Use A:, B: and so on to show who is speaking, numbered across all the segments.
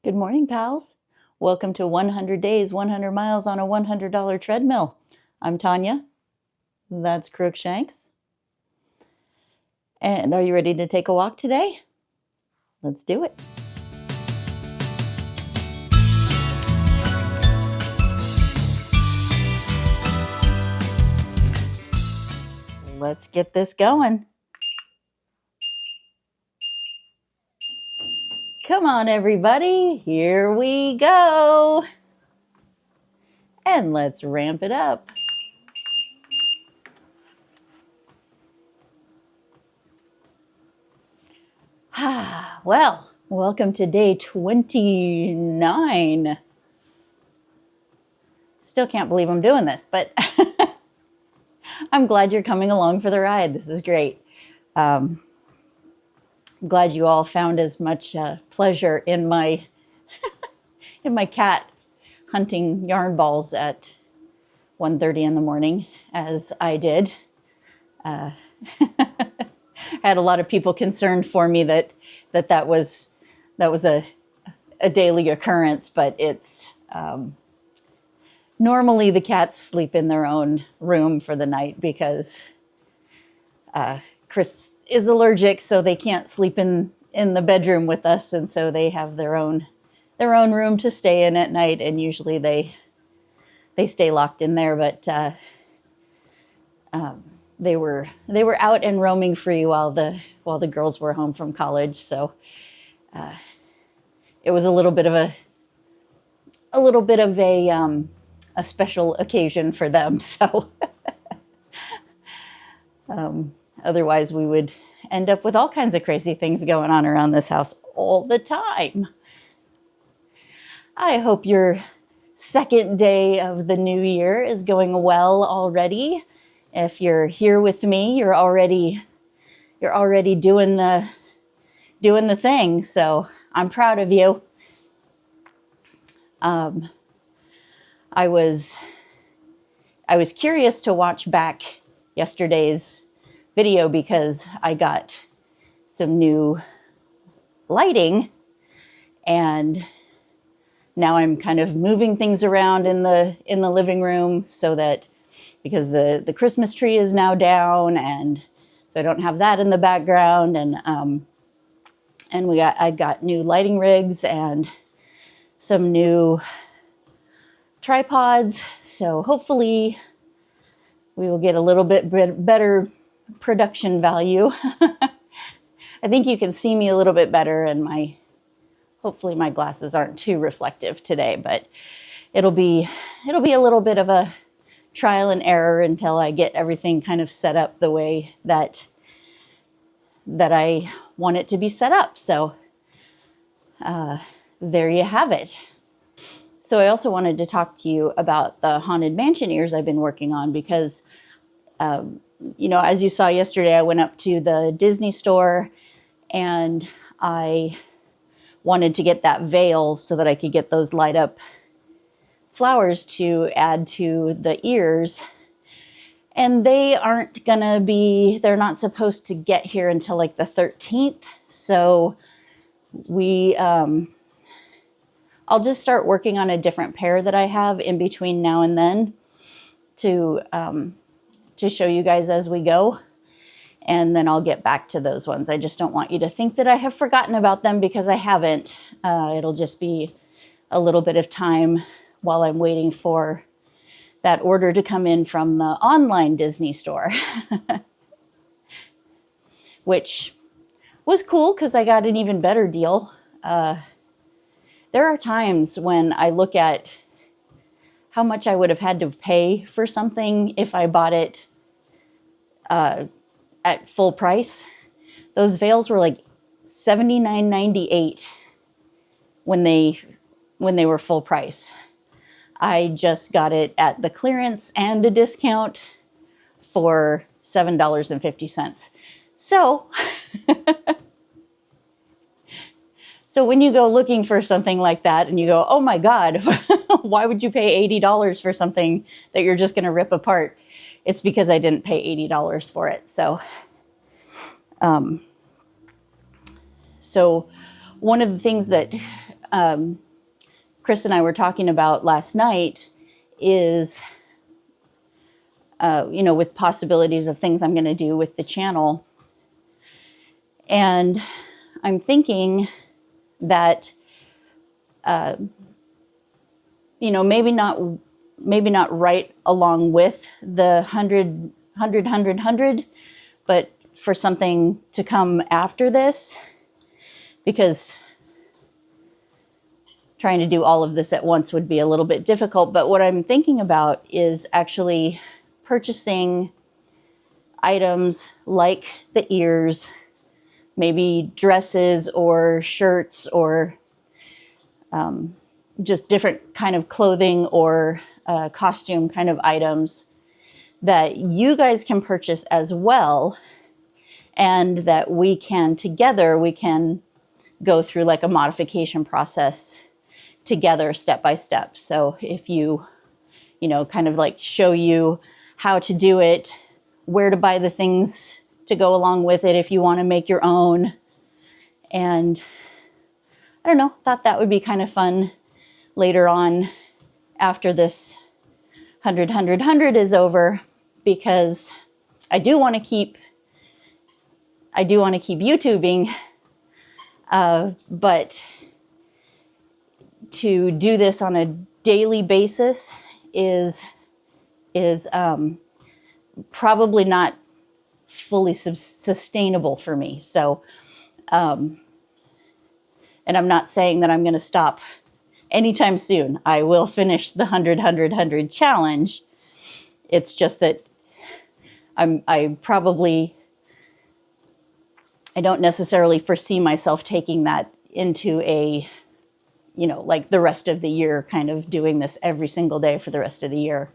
A: Good morning, pals. Welcome to 100 Days, 100 Miles on a $100 Treadmill. I'm Tanya. That's Crookshanks. And are you ready to take a walk today? Let's do it. Let's get this going. Come on, everybody. Here we go. And let's ramp it up. Well, welcome to day 29. Still can't believe I'm doing this, but I'm glad you're coming along for the ride. This is great. I'm glad you all found as much pleasure in my cat hunting yarn balls at 1:30 in the morning as I did. I had a lot of people concerned for me that was a daily occurrence, but it's normally the cats sleep in their own room for the night because Chris is allergic, so they can't sleep in the bedroom with us, and so they have their own room to stay in at night, and usually they stay locked in there. But they were out and roaming free while the girls were home from college, so it was a little bit of a special occasion for them. So otherwise we would end up with all kinds of crazy things going on around this house all the time. I hope your second day of the new year is going well already. If you're here with me, you're already doing the thing. So I'm proud of you. I was curious to watch back yesterday's video because I got some new lighting, and now I'm kind of moving things around in the living room so that, because the Christmas tree is now down, and so I don't have that in the background, and I got new lighting rigs and some new tripods, so hopefully we will get a little bit better production value. I think you can see me a little bit better, and hopefully my glasses aren't too reflective today, but it'll be a little bit of a trial and error until I get everything kind of set up the way that I want it to be set up. So there you have it. So I also wanted to talk to you about the Haunted Mansion ears I've been working on because, as you saw yesterday, I went up to the Disney store and I wanted to get that veil so that I could get those light up flowers to add to the ears. And they're not supposed to get here until like the 13th. So I'll just start working on a different pair that I have in between now and then to show you guys as we go. And then I'll get back to those ones. I just don't want you to think that I have forgotten about them, because I haven't. It'll just be a little bit of time while I'm waiting for that order to come in from the online Disney store, which was cool because I got an even better deal. There are times when I look at how much I would have had to pay for something if I bought it at full price. Those veils were like $79.98 when they were full price. I just got it at the clearance and a discount for $7.50. So when you go looking for something like that and you go, oh my God, why would you pay $80 for something that you're just going to rip apart? It's because I didn't pay $80 for it. So one of the things that Chris and I were talking about last night is, with possibilities of things I'm going to do with the channel. And I'm thinking that, maybe not right along with the 100, but for something to come after this, because trying to do all of this at once would be a little bit difficult. But what I'm thinking about is actually purchasing items like the ears, maybe dresses or shirts, or just different kind of clothing or costume kind of items that you guys can purchase as well, and that we can go through like a modification process together, step by step. So if kind of like show you how to do it, where to buy the things to go along with it if you want to make your own. And I don't know, thought that would be kind of fun later on after this 100 is over, because I do want to keep YouTubing, but to do this on a daily basis is probably not fully sustainable for me. So, and I'm not saying that I'm going to stop anytime soon. I will finish the 100 challenge. It's just that I don't necessarily foresee myself taking that into like the rest of the year, kind of doing this every single day for the rest of the year.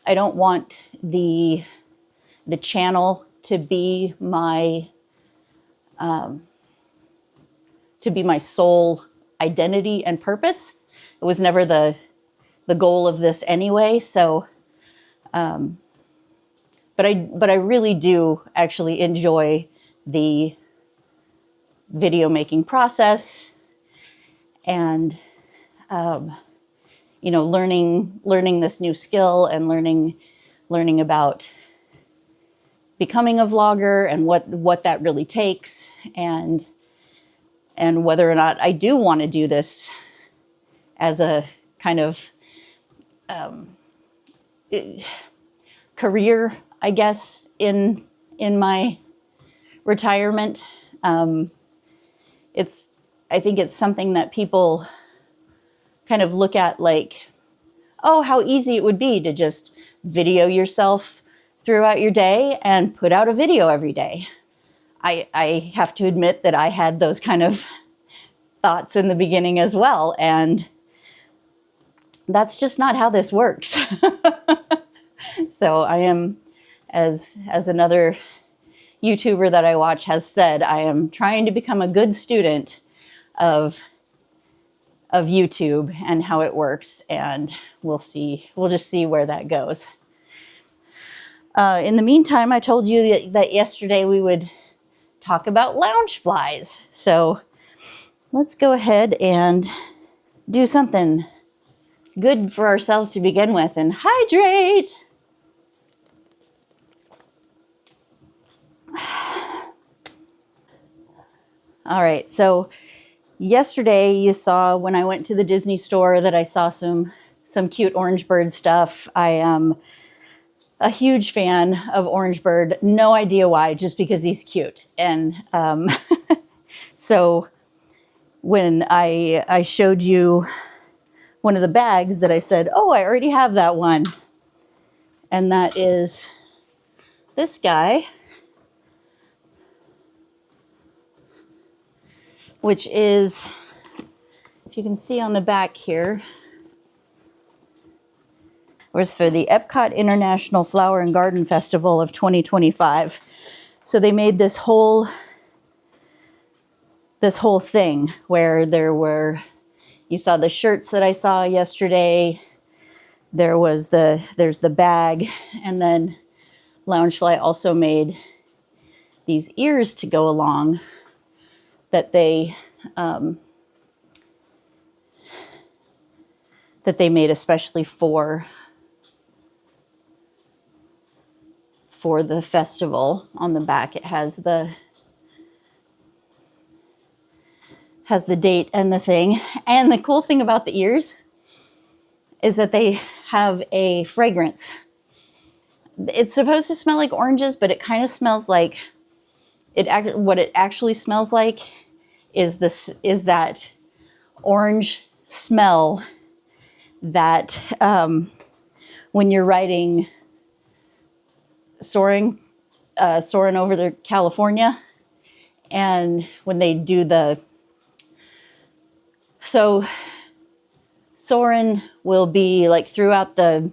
A: I don't want the channel to be my sole identity and purpose. It was never the goal of this anyway. So, but I really do actually enjoy the video making process, and learning this new skill, and learning about becoming a vlogger and what that really takes, and whether or not I do want to do this as a kind of career, I guess, in my retirement. I think it's something that people kind of look at like, oh, how easy it would be to just video yourself throughout your day and put out a video every day. I have to admit that I had those kind of thoughts in the beginning as well, and that's just not how this works. So I am, as another YouTuber that I watch has said, I am trying to become a good student of YouTube and how it works, and we'll just see where that goes. In the meantime, I told you that yesterday we would talk about Loungeflies. So let's go ahead and do something good for ourselves to begin with and hydrate. All right, so yesterday you saw when I went to the Disney store that I saw some cute Orange Bird stuff. I am a huge fan of Orange Bird. No idea why, just because he's cute. And so when I showed you one of the bags, that I said, oh, I already have that one. And that is this guy, which is, if you can see on the back here, was for the Epcot International Flower and Garden Festival of 2025. So they made this whole thing where you saw the shirts that I saw yesterday. There's the bag, and then Loungefly also made these ears to go along that they that they made especially for the festival. On the back it has the date and the thing. And the cool thing about the ears is that they have a fragrance. It's supposed to smell like oranges, but it kind of smells like what it actually smells like is that orange smell that when you're riding soaring over the California, and when they do soaring will be like throughout the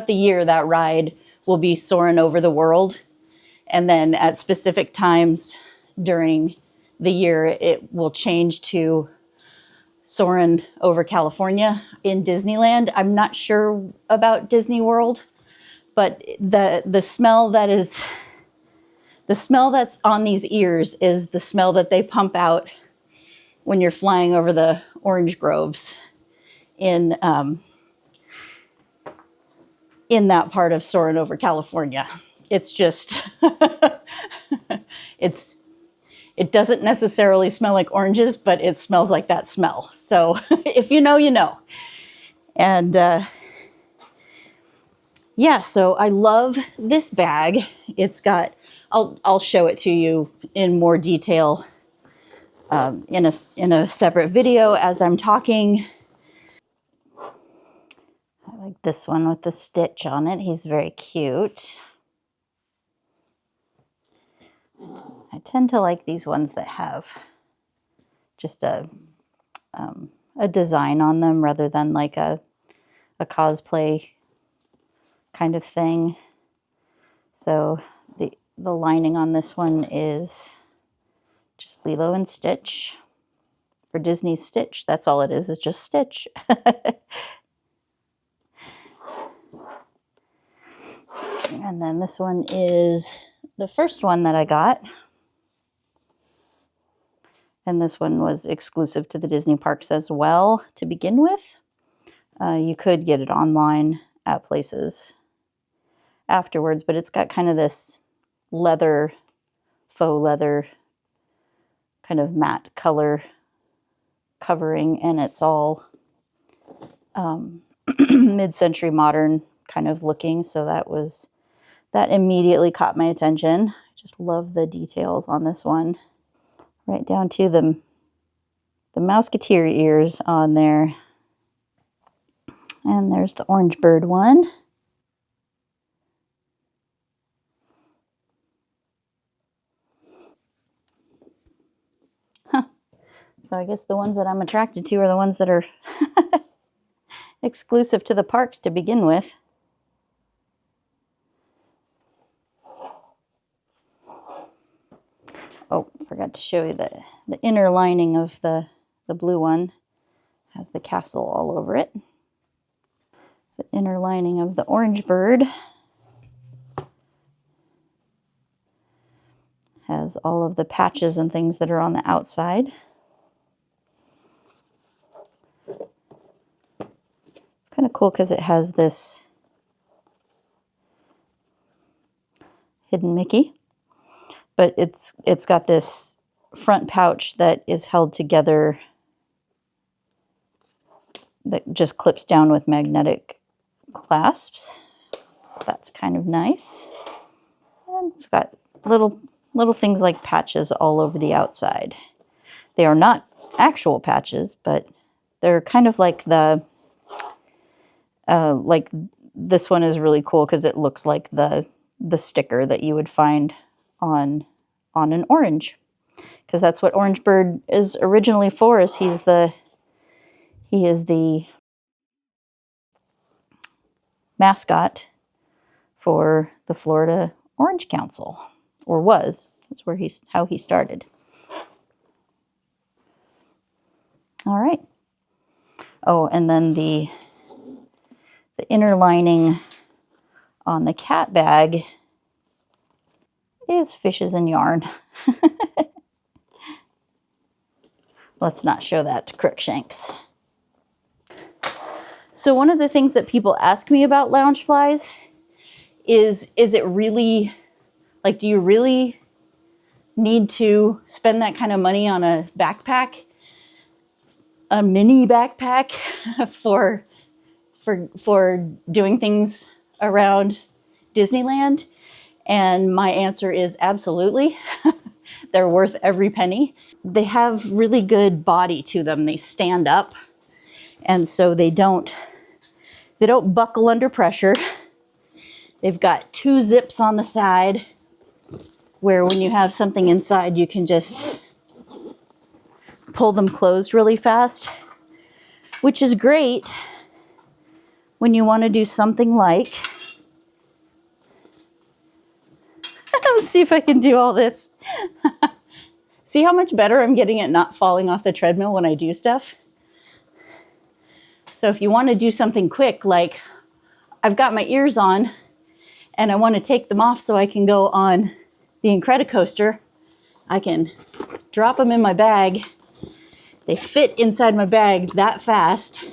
A: year, that ride will be soaring over the world, and then at specific times during the year it will change to soaring over California in Disneyland. I'm not sure about Disney World, but the smell that's on these ears is the smell that they pump out when you're flying over the orange groves in that part of soaring over California. It's just it doesn't necessarily smell like oranges, but it smells like that smell. So if you know, you know. And yeah, so I love this bag. It's got, I'll show it to you in more detail in a separate video as I'm talking. I like this one with the stitch on it. He's very cute. I tend to like these ones that have just a design on them rather than like a cosplay kind of thing. So the lining on this one is just Lilo and Stitch, or Disney's Stitch. That's all it is. It's just Stitch. And then this one is the first one that I got. And this one was exclusive to the Disney parks as well to begin with. You could get it online at places afterwards, but it's got kind of this leather, faux leather, kind of matte color covering, and it's all mid-century modern kind of looking. So that immediately caught my attention. I just love the details on this one, right down to the Mouseketeer ears on there. And there's the orange bird one. Huh. So I guess the ones that I'm attracted to are the ones that are exclusive to the parks to begin with. Oh, forgot to show you the inner lining of the blue one. Has the castle all over it. The inner lining of the orange bird has all of the patches and things that are on the outside. Kind of cool because it has this hidden Mickey, but it's got this front pouch that is held together that just clips down with magnetic clasps. That's kind of nice. And it's got little things like patches all over the outside. They are not actual patches, but they're kind of like like this one is really cool because it looks like the sticker that you would find on an orange, because that's what Orange Bird is originally for. Is he is the mascot for the Florida Orange Council, or was. That's where how he started. All right. Oh, and then the inner lining on the cat bag is fishes and yarn. Let's not show that to Crookshanks. So one of the things that people ask me about Loungeflies is it really, like, do you really need to spend that kind of money on a backpack, a mini backpack for doing things around Disneyland? And my answer is absolutely. They're worth every penny. They have really good body to them. They stand up, and so they don't buckle under pressure. They've got 2 zips on the side where when you have something inside, you can just pull them closed really fast, which is great when you want to do something like, let's see if I can do all this. See how much better I'm getting at not falling off the treadmill when I do stuff? So if you want to do something quick, like I've got my ears on and I want to take them off so I can go on the Incredicoaster, I can drop them in my bag. They fit inside my bag that fast,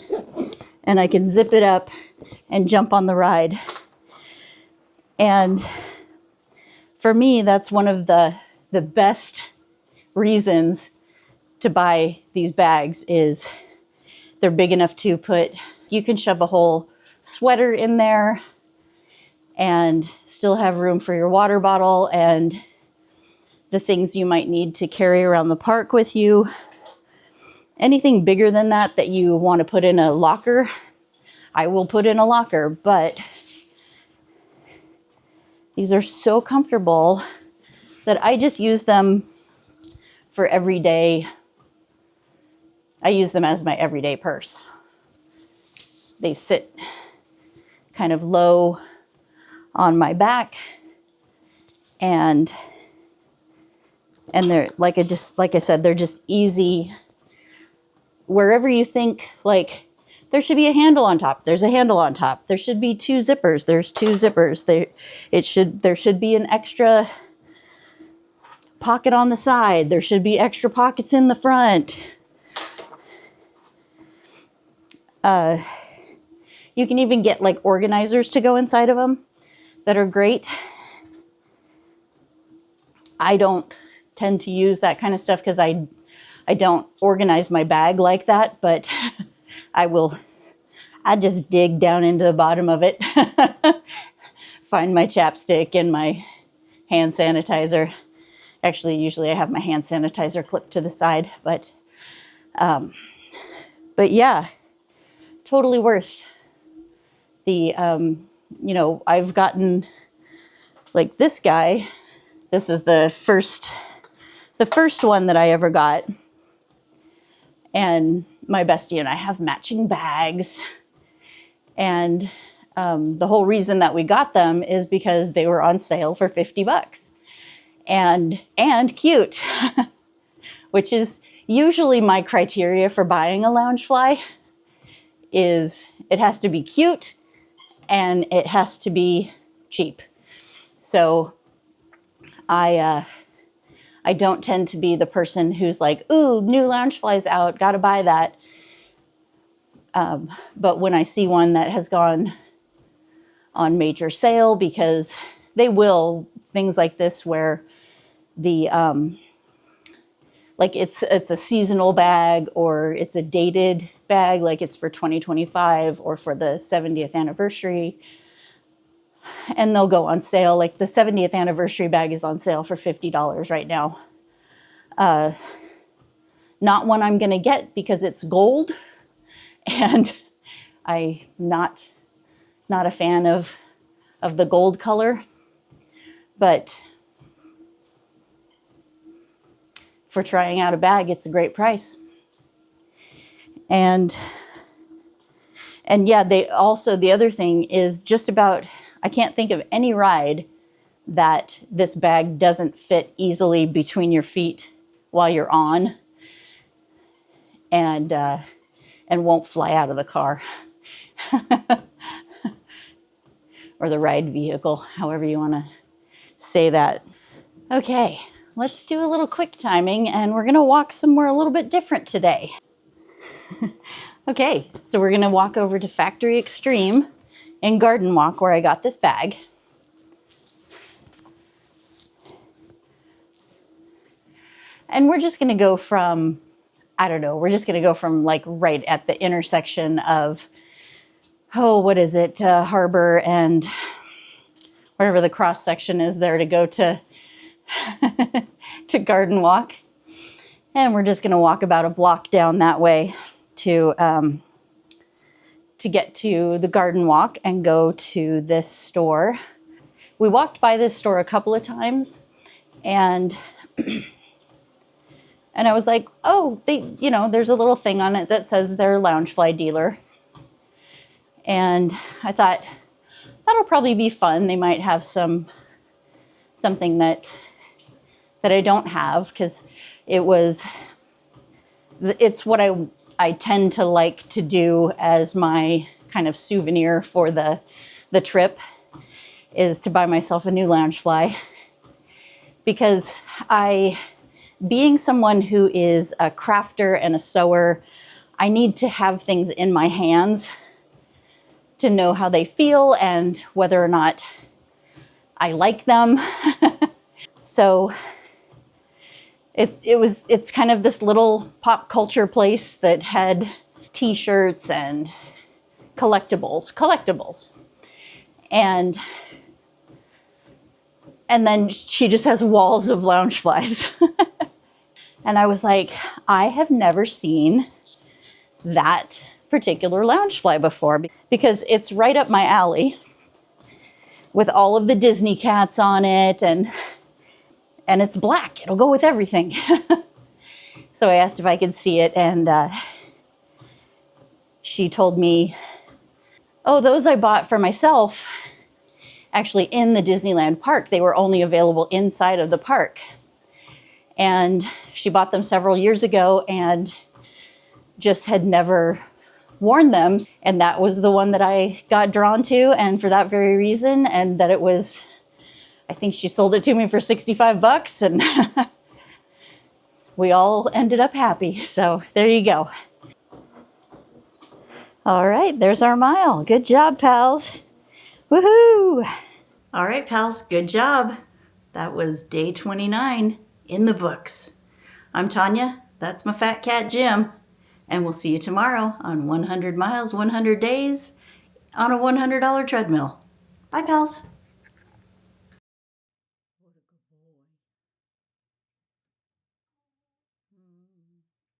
A: and I can zip it up and jump on the ride. And for me, that's one of the best reasons to buy these bags is they're big enough to put, you can shove a whole sweater in there and still have room for your water bottle and the things you might need to carry around the park with you. Anything bigger than that that you want to put in a locker, I will put in a locker, but these are so comfortable that I just use them for everyday. I use them as my everyday purse. They sit kind of low on my back, and they're like I said, they're just easy. Wherever you think like there should be a handle on top, there's a handle on top. There should be 2 zippers. There's 2 zippers. There should be an extra pocket on the side. There should be extra pockets in the front. You can even get like organizers to go inside of them that are great. I don't tend to use that kind of stuff because I don't organize my bag like that, but I just dig down into the bottom of it, find my chapstick and my hand sanitizer. Actually, usually I have my hand sanitizer clipped to the side, but yeah, totally worth the, I've gotten like this guy. This is the first one that I ever got. And my bestie and I have matching bags. And the whole reason that we got them is because they were on sale for $50. And cute, which is usually my criteria for buying a Loungefly, is it has to be cute and it has to be cheap. So I don't tend to be the person who's like, ooh, new Loungefly's out, gotta buy that. But when I see one that has gone on major sale, because they will, things like this where the, like it's a seasonal bag or it's a dated bag, like it's for 2025 or for the 70th anniversary. And they'll go on sale. Like the 70th anniversary bag is on sale for $50 right now. Not one I'm gonna get because it's gold, and I'm not a fan of the gold color, but for trying out a bag, it's a great price. And yeah, they also, the other thing is just about, I can't think of any ride that this bag doesn't fit easily between your feet while you're on, and won't fly out of the car or the ride vehicle, however you want to say that. Okay, let's do a little quick timing, and we're going to walk somewhere a little bit different today. Okay, so we're gonna walk over to Factory Extreme in Garden Walk where I got this bag. And we're just gonna go from, I don't know, we're just gonna go from like right at the intersection of, oh, what is it, Harbor and whatever the cross section is there to go to, to Garden Walk. And we're just gonna walk about a block down that way to get to the Garden Walk and go to this store. We walked by this store a couple of times, and I was like, oh, there's a little thing on it that says they're a Loungefly dealer. And I thought, that'll probably be fun. They might have something that I don't have, because it's what I tend to like to do as my kind of souvenir for the trip, is to buy myself a new Loungefly, because being someone who is a crafter and a sewer, I need to have things in my hands to know how they feel and whether or not I like them. So it's kind of this little pop culture place that had t-shirts and collectibles. And then she just has walls of Loungeflies. And I was like, I have never seen that particular Loungefly before, because it's right up my alley with all of the Disney cats on it, and it's black. It'll go with everything. So I asked if I could see it, and she told me, oh, those I bought for myself, actually in the Disneyland park. They were only available inside of the park. And she bought them several years ago and just had never worn them. And that was the one that I got drawn to, and for that very reason, and that I think she sold it to me for 65 bucks, and we all ended up happy. So there you go. All right, there's our mile. Good job, pals. Woohoo! All right, pals, good job. That was day 29 in the books. I'm Tanya, that's my fat cat Jim, and we'll see you tomorrow on 100 miles, 100 days on a $100 treadmill. Bye, pals.